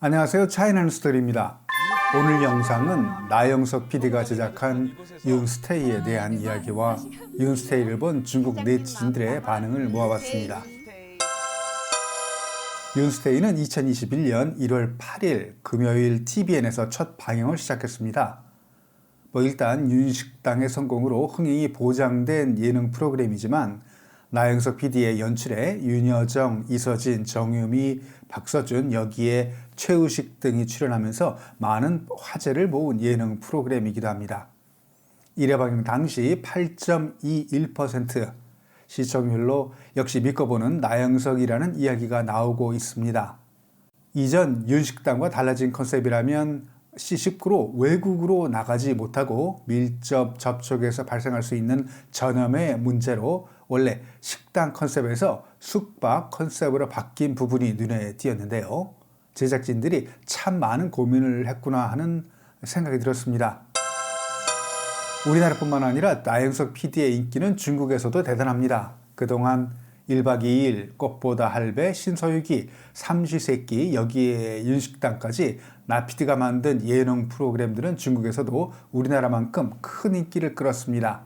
안녕하세요. 차이나는 스토리입니다. 오늘 영상은 나영석 PD가 제작한 윤스테이에 대한 이야기와 윤스테이를 본 중국 네티즌들의 반응을 모아봤습니다. 윤스테이는 2021년 1월 8일 금요일 TVN에서 첫 방영을 시작했습니다. 일단 윤식당의 성공으로 흥행이 보장된 예능 프로그램이지만 나영석 PD의 연출에 윤여정, 이서진, 정유미, 박서준, 여기에 최우식 등이 출연하면서 많은 화제를 모은 예능 프로그램이기도 합니다. 1회 방영 당시 8.21% 시청률로 역시 믿고 보는 나영석이라는 이야기가 나오고 있습니다. 이전 윤식당과 달라진 컨셉이라면 C19로 외국으로 나가지 못하고 밀접 접촉에서 발생할 수 있는 전염의 문제로 원래 식당 컨셉에서 숙박 컨셉으로 바뀐 부분이 눈에 띄었는데요. 제작진들이 참 많은 고민을 했구나 하는 생각이 들었습니다. 우리나라뿐만 아니라 나영석 PD의 인기는 중국에서도 대단합니다. 그동안 1박 2일, 꽃보다 할배, 신서유기, 삼시세끼, 여기에 윤식당까지 나 PD가 만든 예능 프로그램들은 중국에서도 우리나라만큼 큰 인기를 끌었습니다.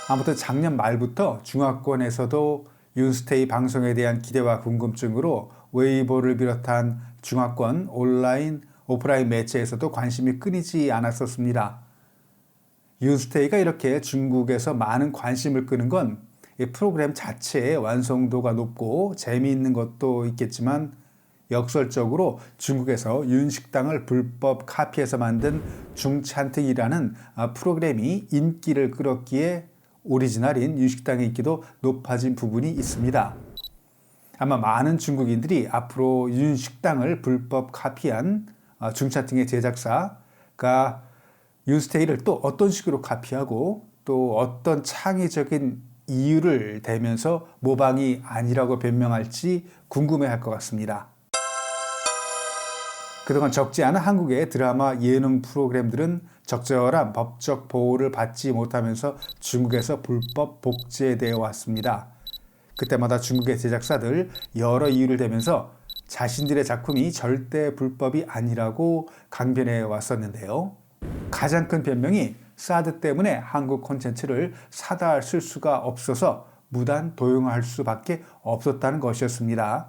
아무튼 작년 말부터 중화권에서도 윤스테이 방송에 대한 기대와 궁금증으로 웨이보를 비롯한 중화권 온라인, 오프라인 매체에서도 관심이 끊이지 않았었습니다. 윤스테이가 이렇게 중국에서 많은 관심을 끄는 건 이 프로그램 자체의 완성도가 높고 재미있는 것도 있겠지만 역설적으로 중국에서 윤식당을 불법 카피해서 만든 중찬팅이라는 프로그램이 인기를 끌었기에 오리지널인 윤식당의 인기도 높아진 부분이 있습니다. 아마 많은 중국인들이 앞으로 윤식당을 불법 카피한 중찬팅의 제작사가 윤스테이를 또 어떤 식으로 카피하고 또 어떤 창의적인 이유를 대면서 모방이 아니라고 변명할지 궁금해할 것 같습니다. 그동안 적지 않은 한국의 드라마 예능 프로그램들은 적절한 법적 보호를 받지 못하면서 중국에서 불법 복제되어 왔습니다. 그때마다 중국의 제작사들 여러 이유를 대면서 자신들의 작품이 절대 불법이 아니라고 강변해 왔었는데요. 가장 큰 변명이 사드 때문에 한국 콘텐츠를 사다 쓸 수가 없어서 무단 도용할 수밖에 없었다는 것이었습니다.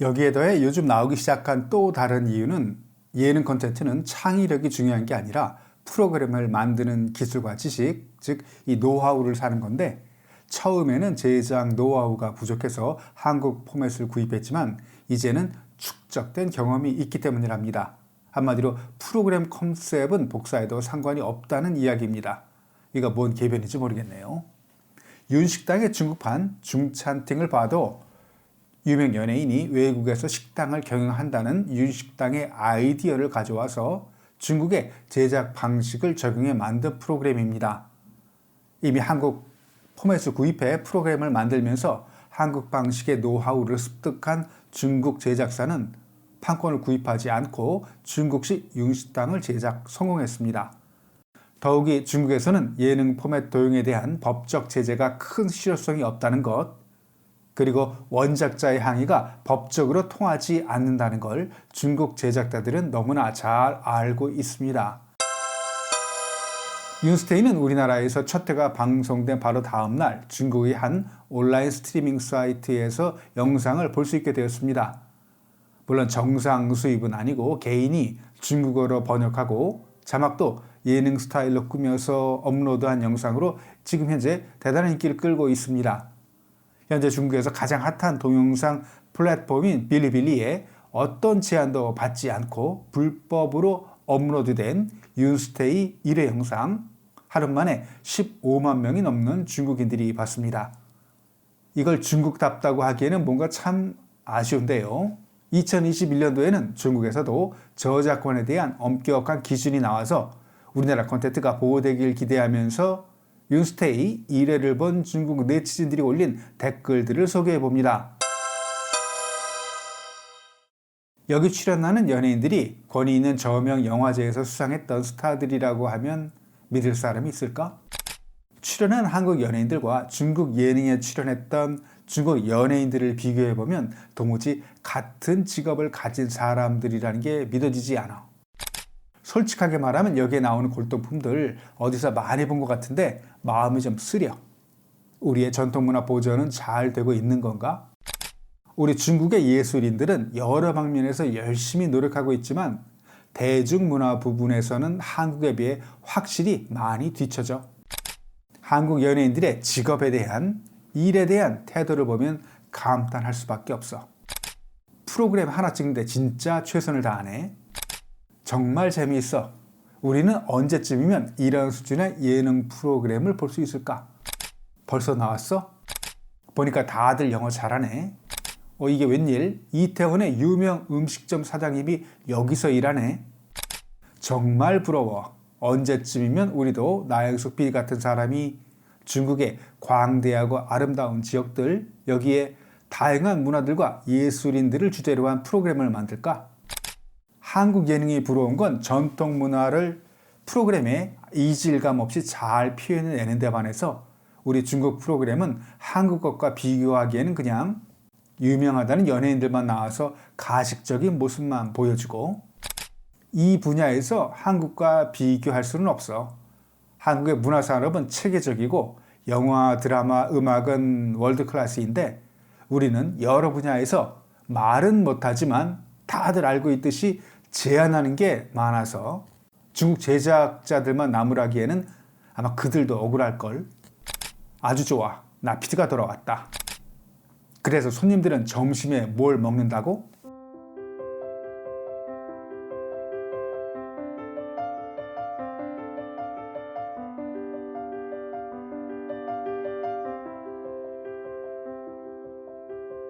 여기에 더해 요즘 나오기 시작한 또 다른 이유는 예능 콘텐츠는 창의력이 중요한 게 아니라 프로그램을 만드는 기술과 지식, 즉 이 노하우를 사는 건데 처음에는 제작 노하우가 부족해서 한국 포맷을 구입했지만 이제는 축적된 경험이 있기 때문이랍니다. 한마디로 프로그램 컨셉은 복사해도 상관이 없다는 이야기입니다. 이거 뭔 개변인지 모르겠네요. 윤식당의 중국판 중찬팅을 봐도 유명 연예인이 외국에서 식당을 경영한다는 윤식당의 아이디어를 가져와서 중국의 제작 방식을 적용해 만든 프로그램입니다. 이미 한국 포맷을 구입해 프로그램을 만들면서 한국 방식의 노하우를 습득한 중국 제작사는 판권을 구입하지 않고 중국식 윤식당을 제작 성공했습니다. 더욱이 중국에서는 예능 포맷 도용에 대한 법적 제재가 큰 실효성이 없다는 것, 그리고 원작자의 항의가 법적으로 통하지 않는다는 걸 중국 제작자들은 너무나 잘 알고 있습니다. 윤스테이는 우리나라에서 첫 회가 방송된 바로 다음 날 중국의 한 온라인 스트리밍 사이트에서 영상을 볼 수 있게 되었습니다. 물론 정상 수입은 아니고 개인이 중국어로 번역하고 자막도 예능 스타일로 꾸며서 업로드한 영상으로 지금 현재 대단한 인기를 끌고 있습니다. 현재 중국에서 가장 핫한 동영상 플랫폼인 빌리빌리에 어떤 제한도 받지 않고 불법으로 업로드된 윤스테이 1회 영상 하루 만에 15만 명이 넘는 중국인들이 봤습니다. 이걸 중국답다고 하기에는 뭔가 참 아쉬운데요. 2021년도에는 중국에서도 저작권에 대한 엄격한 기준이 나와서 우리나라 콘텐츠가 보호되길 기대하면서 윤스테이 1회를 본 중국 네티즌들이 올린 댓글들을 소개해 봅니다. 여기 출연하는 연예인들이 권위 있는 저명 영화제에서 수상했던 스타들이라고 하면 믿을 사람이 있을까? 출연한 한국 연예인들과 중국 예능에 출연했던 중국 연예인들을 비교해보면 도무지 같은 직업을 가진 사람들이라는 게 믿어지지 않아. 솔직하게 말하면 여기에 나오는 골동품들 어디서 많이 본 것 같은데 마음이 좀 쓰려. 우리의 전통문화 보존은 잘 되고 있는 건가? 우리 중국의 예술인들은 여러 방면에서 열심히 노력하고 있지만 대중문화 부분에서는 한국에 비해 확실히 많이 뒤처져. 한국 연예인들의 직업에 대한, 일에 대한 태도를 보면 감탄할 수밖에 없어. 프로그램 하나 찍는데 진짜 최선을 다하네. 정말 재미있어. 우리는 언제쯤이면 이런 수준의 예능 프로그램을 볼 수 있을까? 벌써 나왔어? 보니까 다들 영어 잘하네. 이게 웬일? 이태원의 유명 음식점 사장님이 여기서 일하네. 정말 부러워. 언제쯤이면 우리도 나영석 PD 같은 사람이 중국의 광대하고 아름다운 지역들, 여기에 다양한 문화들과 예술인들을 주제로 한 프로그램을 만들까? 한국 예능이 부러운 건 전통 문화를 프로그램에 이질감 없이 잘 표현해내는 데 반해서 우리 중국 프로그램은 한국 것과 비교하기에는 그냥 유명하다는 연예인들만 나와서 가식적인 모습만 보여주고, 이 분야에서 한국과 비교할 수는 없어. 한국의 문화산업은 체계적이고 영화, 드라마, 음악은 월드클래스인데 우리는 여러 분야에서 말은 못하지만 다들 알고 있듯이 제안하는 게 많아서 중국 제작자들만 나무라기에는 아마 그들도 억울할걸. 아주 좋아. 나 PD가 돌아왔다. 그래서 손님들은 점심에 뭘 먹는다고?